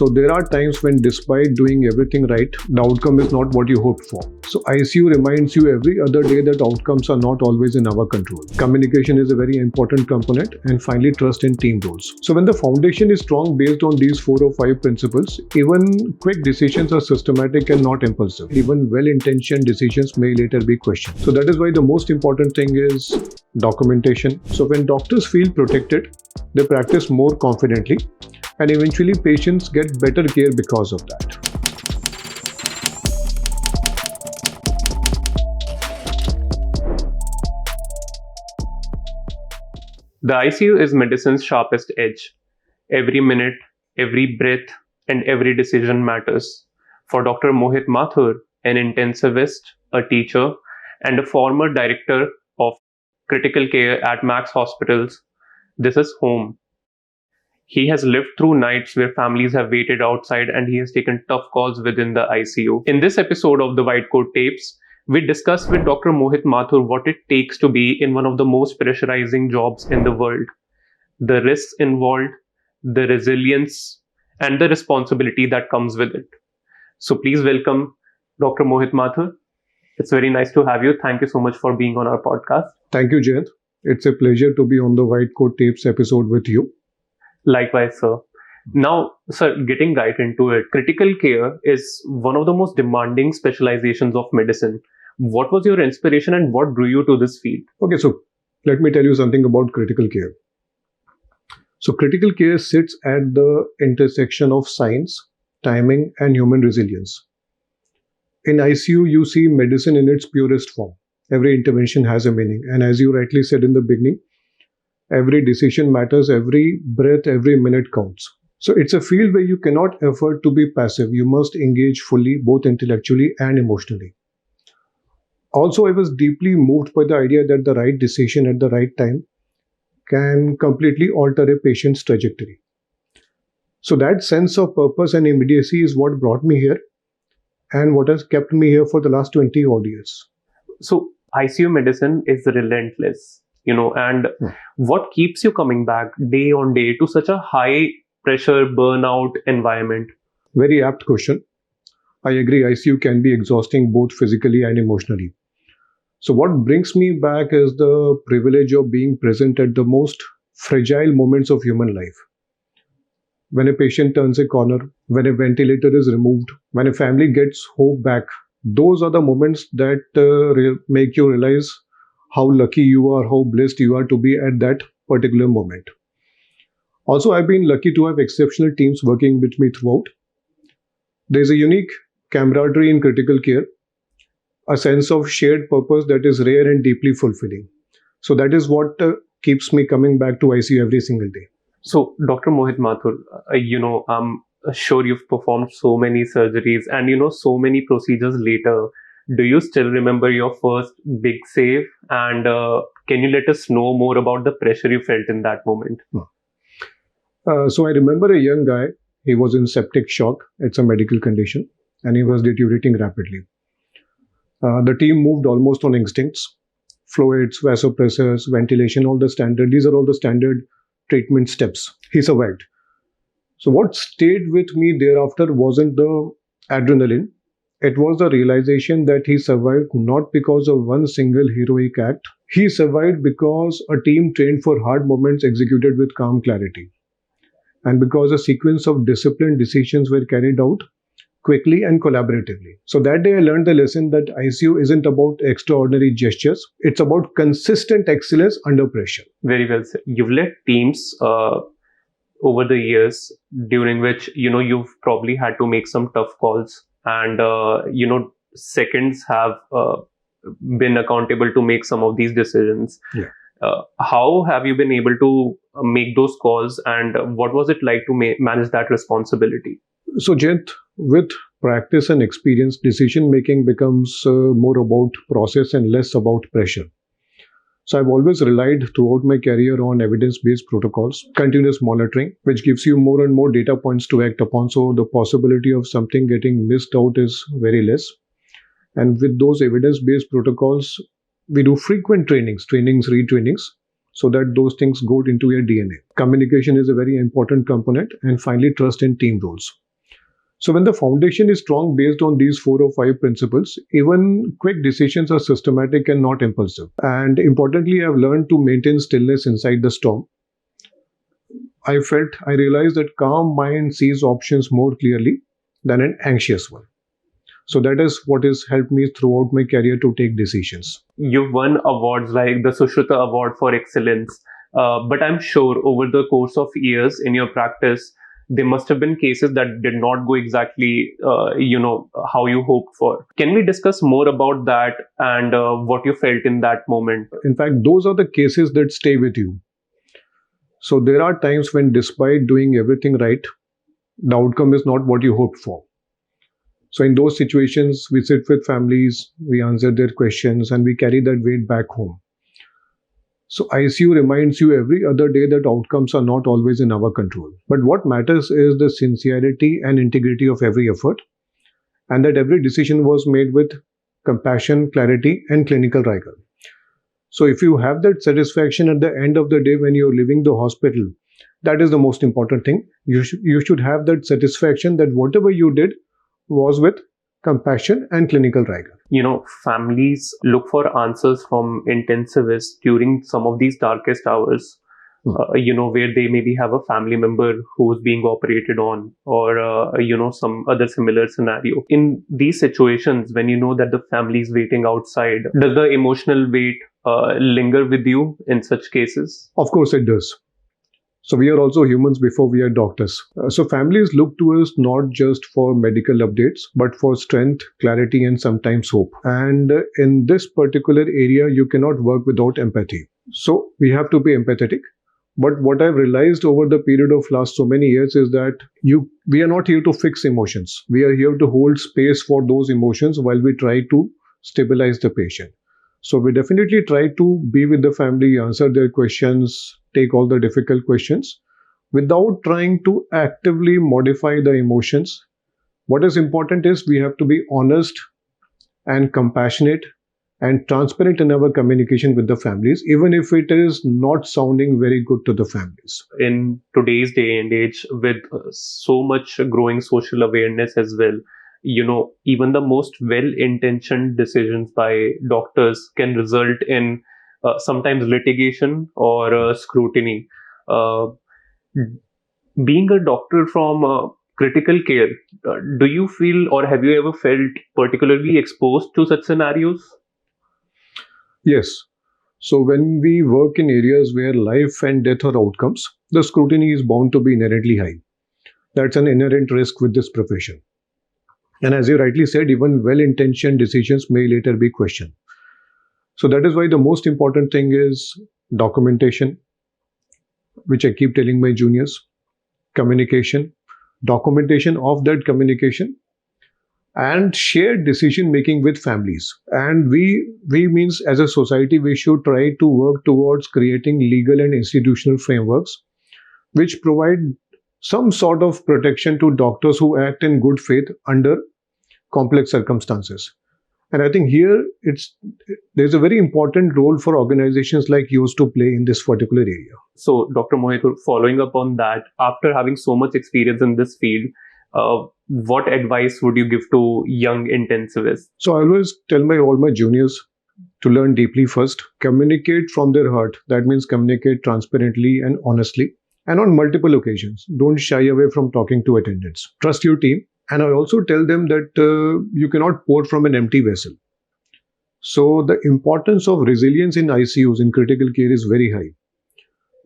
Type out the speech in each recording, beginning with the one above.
So there are times when despite doing everything right, the outcome is not what you hoped for. So ICU reminds you every other day that outcomes are not always in our control. Communication is a very important component, and finally trust in team roles. So when the foundation is strong based on these 4 or 5 principles, even quick decisions are systematic and not impulsive. Even well-intentioned decisions may later be questioned. So that is why the most important thing is documentation. So when doctors feel protected, they practice more confidently, and eventually patients get better care because of that. The ICU is medicine's sharpest edge. Every minute, every breath, and every decision matters. For Dr. Mohit Mathur, an intensivist, a teacher, and a former director of critical care at Max Hospitals, this is home. He has lived through nights where families have waited outside, and he has taken tough calls within the ICU. In this episode of the White Coat Tapes, we discuss with Dr. Mohit Mathur what it takes to be in one of the most pressurizing jobs in the world, the risks involved, the resilience, and the responsibility that comes with it. So please welcome Dr. Mohit Mathur. It's very nice to have you. Thank you so much for being on our podcast. Thank you, Jayant. It's a pleasure to be on the White Coat Tapes episode with you. Likewise, sir. Now, sir, getting right into it, critical care is one of the most demanding specializations of medicine. What was your inspiration and what drew you to this field? Okay, so let me tell you something about critical care. So critical care sits at the intersection of science, timing, and human resilience. In ICU, you see medicine in its purest form. Every intervention has a meaning. And as you rightly said in the beginning, every decision matters, every breath, every minute counts. So it's a field where you cannot afford to be passive. You must engage fully, both intellectually and emotionally. Also, I was deeply moved by the idea that the right decision at the right time can completely alter a patient's trajectory. So that sense of purpose and immediacy is what brought me here and what has kept me here for the last 20 odd years. So ICU medicine is relentless, and what keeps you coming back day on day to such a high pressure burnout environment? Very apt question. I agree, ICU can be exhausting both physically and emotionally. So what brings me back is the privilege of being present at the most fragile moments of human life. When a patient turns a corner, when a ventilator is removed, when a family gets hope back, those are the moments that make you realize how lucky you are, how blessed you are to be at that particular moment. Also, I've been lucky to have exceptional teams working with me throughout. There's a unique camaraderie in critical care, a sense of shared purpose that is rare and deeply fulfilling. So that is what keeps me coming back to ICU every single day. So, Dr. Mohit Mathur, I'm sure you've performed so many surgeries and, so many procedures later. Do you still remember your first big save? And can you let us know more about the pressure you felt in that moment? So I remember a young guy. He was in septic shock. It's a medical condition, and he was deteriorating rapidly. The team moved almost on instincts. Fluids, vasopressors, ventilation, all the standard. These are all the standard treatment steps. He survived. So what stayed with me thereafter wasn't the adrenaline. It was the realization that he survived not because of one single heroic act. He survived because a team trained for hard moments executed with calm clarity. And because a sequence of disciplined decisions were carried out quickly and collaboratively. So that day I learned the lesson that ICU isn't about extraordinary gestures. It's about consistent excellence under pressure. Very well said. You've led teams over the years during which, you've probably had to make some tough calls and, seconds have been accountable to make some of these decisions. Yeah. How have you been able to make those calls and what was it like to manage that responsibility? So, Jayant, with practice and experience, decision making becomes more about process and less about pressure. So I've always relied throughout my career on evidence-based protocols, continuous monitoring, which gives you more and more data points to act upon. So the possibility of something getting missed out is very less. And with those evidence-based protocols, we do frequent trainings, retrainings, so that those things go into your DNA. Communication is a very important component. And finally, trust in team roles. So when the foundation is strong based on these 4 or 5 principles, even quick decisions are systematic and not impulsive. And importantly, I've learned to maintain stillness inside the storm. I realized that calm mind sees options more clearly than an anxious one. So that is what has helped me throughout my career to take decisions. You've won awards like the Sushruta Award for Excellence, but I'm sure over the course of years in your practice, there must have been cases that did not go exactly, how you hoped for. Can we discuss more about that and what you felt in that moment? In fact, those are the cases that stay with you. So there are times when, despite doing everything right, the outcome is not what you hoped for. So in those situations, we sit with families, we answer their questions, and we carry that weight back home. So ICU reminds you every other day that outcomes are not always in our control. But what matters is the sincerity and integrity of every effort, and that every decision was made with compassion, clarity, and clinical rigor. So if you have that satisfaction at the end of the day when you're leaving the hospital, that is the most important thing. You should have that satisfaction that whatever you did was with compassion and clinical rigor. Families look for answers from intensivists during some of these darkest hours, where they maybe have a family member who's being operated on, or, some other similar scenario. In these situations, when you know that the family is waiting outside, does the emotional weight linger with you in such cases? Of course, it does. So we are also humans before we are doctors. So families look to us not just for medical updates, but for strength, clarity, and sometimes hope. And in this particular area, you cannot work without empathy. So we have to be empathetic. But what I've realized over the period of last so many years is that we are not here to fix emotions. We are here to hold space for those emotions while we try to stabilize the patient. So we definitely try to be with the family, answer their questions, take all the difficult questions without trying to actively modify the emotions. What is important is we have to be honest and compassionate and transparent in our communication with the families, even if it is not sounding very good to the families. In today's day and age, with so much growing social awareness as well, even the most well-intentioned decisions by doctors can result in sometimes litigation or scrutiny. Uh, Being a doctor from critical care, do you feel or have you ever felt particularly exposed to such scenarios? Yes. So when we work in areas where life and death are outcomes, the scrutiny is bound to be inherently high. That's an inherent risk with this profession. And as you rightly said, even well intentioned decisions may later be questioned. So that is why the most important thing is documentation, which I keep telling my juniors, communication, documentation of that communication, and shared decision making with families. And we means as a society, we should try to work towards creating legal and institutional frameworks which provide some sort of protection to doctors who act in good faith under complex circumstances. And I think here there's a very important role for organizations like yours to play in this particular area. So, Dr. Mohit, following up on that, after having so much experience in this field, what advice would you give to young intensivists? So I always tell all my juniors to learn deeply first, communicate from their heart. That means communicate transparently and honestly, and on multiple occasions. Don't shy away from talking to attendants. Trust your team. And I also tell them that you cannot pour from an empty vessel. So the importance of resilience in ICUs in critical care is very high.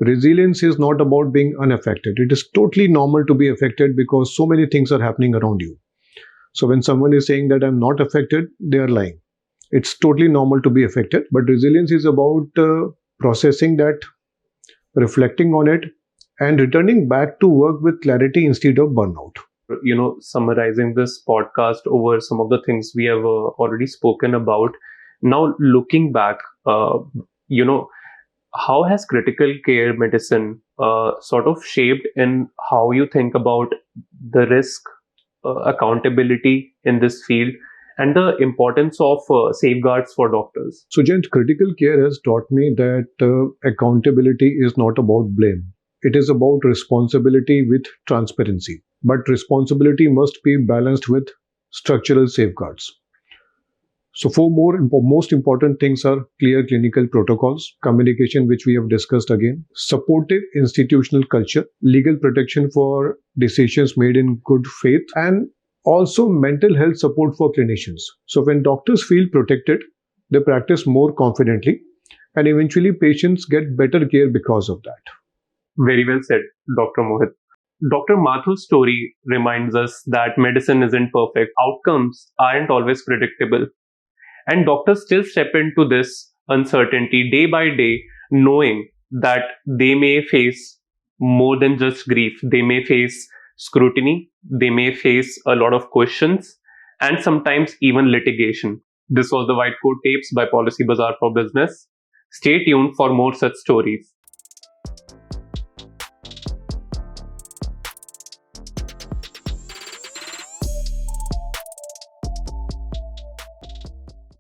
Resilience is not about being unaffected. It is totally normal to be affected because so many things are happening around you. So when someone is saying that I'm not affected, they are lying. It's totally normal to be affected. But resilience is about processing that, reflecting on it, and returning back to work with clarity instead of burnout. Summarizing this podcast over some of the things we have already spoken about. Now, looking back, how has critical care medicine sort of shaped in how you think about the risk, accountability in this field, and the importance of safeguards for doctors? So, Jent, critical care has taught me that accountability is not about blame. it is about responsibility with transparency. But responsibility must be balanced with structural safeguards. So, most important things are clear clinical protocols, communication, which we have discussed again, supportive institutional culture, legal protection for decisions made in good faith, and also mental health support for clinicians. So, when doctors feel protected, they practice more confidently, and eventually patients get better care because of that. Very well said, Dr. Mohit. Dr. Mathur's story reminds us that medicine isn't perfect, outcomes aren't always predictable, and doctors still step into this uncertainty day by day, knowing that they may face more than just grief. They may face scrutiny, they may face a lot of questions, and sometimes even litigation. This was the White Coat Tapes by Policy Bazaar for Business. Stay tuned for more such stories.